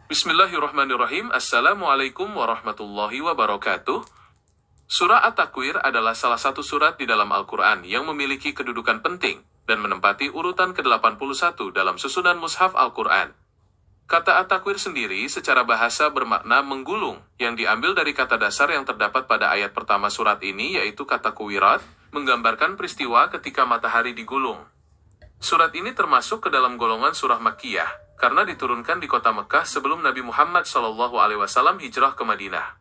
Bismillahirrahmanirrahim. Assalamualaikum warahmatullahi wabarakatuh. Surah At-Takwir adalah salah satu surat di dalam Al-Quran yang memiliki kedudukan penting dan menempati urutan ke-81 dalam susunan Mushaf Al-Quran. Kata At-Takwir sendiri secara bahasa bermakna menggulung, yang diambil dari kata dasar yang terdapat pada ayat pertama surat ini, yaitu kata kuwirat, menggambarkan peristiwa ketika matahari digulung. Surat ini termasuk ke dalam golongan surah Makkiyah, karena diturunkan di kota Mekah sebelum Nabi Muhammad SAW hijrah ke Madinah.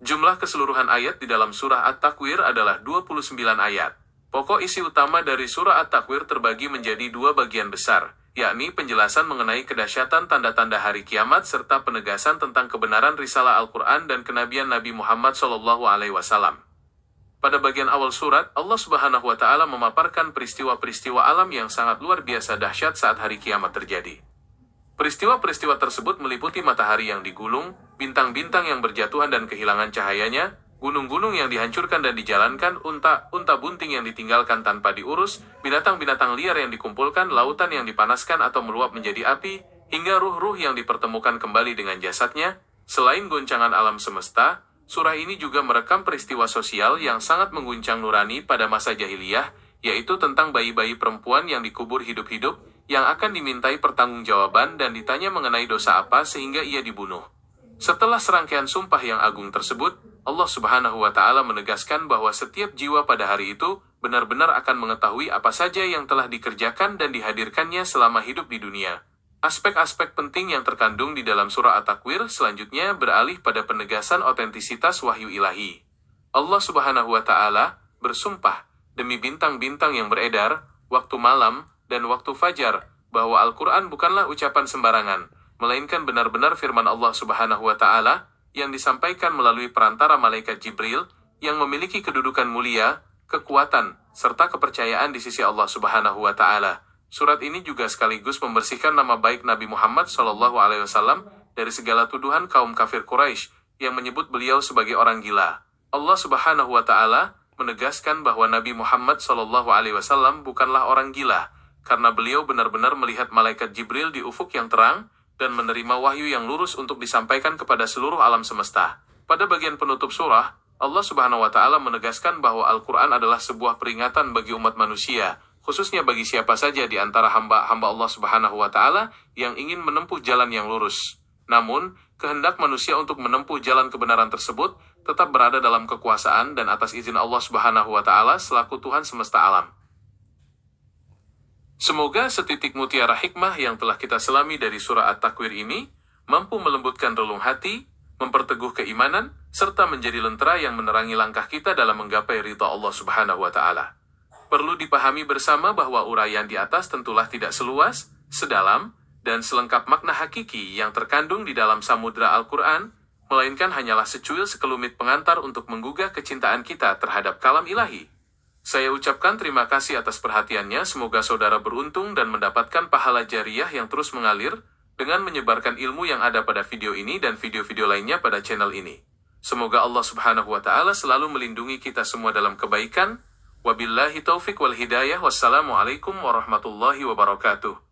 Jumlah keseluruhan ayat di dalam surah At-Takwir adalah 29 ayat. Pokok isi utama dari surah At-Takwir terbagi menjadi dua bagian besar, yakni penjelasan mengenai kedahsyatan tanda-tanda hari kiamat serta penegasan tentang kebenaran risalah Al-Quran dan kenabian Nabi Muhammad SAW. Pada bagian awal surat, Allah Subhanahu wa Ta'ala memaparkan peristiwa-peristiwa alam yang sangat luar biasa dahsyat saat hari kiamat terjadi. Peristiwa-peristiwa tersebut meliputi matahari yang digulung, bintang-bintang yang berjatuhan dan kehilangan cahayanya, gunung-gunung yang dihancurkan dan dijalankan, unta bunting yang ditinggalkan tanpa diurus, binatang-binatang liar yang dikumpulkan, lautan yang dipanaskan atau meluap menjadi api, hingga ruh-ruh yang dipertemukan kembali dengan jasadnya. Selain goncangan alam semesta, surah ini juga merekam peristiwa sosial yang sangat mengguncang nurani pada masa jahiliyah, yaitu tentang bayi-bayi perempuan yang dikubur hidup-hidup, yang akan dimintai pertanggungjawaban dan ditanya mengenai dosa apa sehingga ia dibunuh. Setelah serangkaian sumpah yang agung tersebut, Allah Subhanahu wa Ta'ala menegaskan bahwa setiap jiwa pada hari itu benar-benar akan mengetahui apa saja yang telah dikerjakan dan dihadirkannya selama hidup di dunia. Aspek-aspek penting yang terkandung di dalam surah At-Takwir selanjutnya beralih pada penegasan otentisitas wahyu ilahi. Allah Subhanahu wa Ta'ala bersumpah demi bintang-bintang yang beredar, waktu malam, dan waktu fajar, bahwa Al-Quran bukanlah ucapan sembarangan, melainkan benar-benar firman Allah Subhanahu wa Ta'ala yang disampaikan melalui perantara malaikat Jibril yang memiliki kedudukan mulia, kekuatan, serta kepercayaan di sisi Allah Subhanahu wa Ta'ala. Surat ini juga sekaligus membersihkan nama baik Nabi Muhammad SAW dari segala tuduhan kaum kafir Quraisy yang menyebut beliau sebagai orang gila. Allah Subhanahu wa Ta'ala menegaskan bahwa Nabi Muhammad SAW bukanlah orang gila, karena beliau benar-benar melihat malaikat Jibril di ufuk yang terang dan menerima wahyu yang lurus untuk disampaikan kepada seluruh alam semesta. Pada bagian penutup surah, Allah Subhanahu wa Ta'ala menegaskan bahwa Al-Quran adalah sebuah peringatan bagi umat manusia, khususnya bagi siapa saja di antara hamba-hamba Allah Subhanahu wa Ta'ala yang ingin menempuh jalan yang lurus. Namun, kehendak manusia untuk menempuh jalan kebenaran tersebut tetap berada dalam kekuasaan dan atas izin Allah Subhanahu wa Ta'ala selaku Tuhan semesta alam. Semoga setitik mutiara hikmah yang telah kita selami dari surah At-Takwir ini mampu melembutkan relung hati, memperteguh keimanan, serta menjadi lentera yang menerangi langkah kita dalam menggapai ridha Allah Subhanahu wa Ta'ala. Perlu dipahami bersama bahwa uraian di atas tentulah tidak seluas, sedalam, dan selengkap makna hakiki yang terkandung di dalam samudra Al-Quran, melainkan hanyalah secuil sekelumit pengantar untuk menggugah kecintaan kita terhadap kalam ilahi. Saya ucapkan terima kasih atas perhatiannya, semoga saudara beruntung dan mendapatkan pahala jariah yang terus mengalir, dengan menyebarkan ilmu yang ada pada video ini dan video-video lainnya pada channel ini. Semoga Allah Subhanahu wa Ta'ala selalu melindungi kita semua dalam kebaikan. Wabillahi taufiq wal hidayah. Wassalamualaikum warahmatullahi wabarakatuh.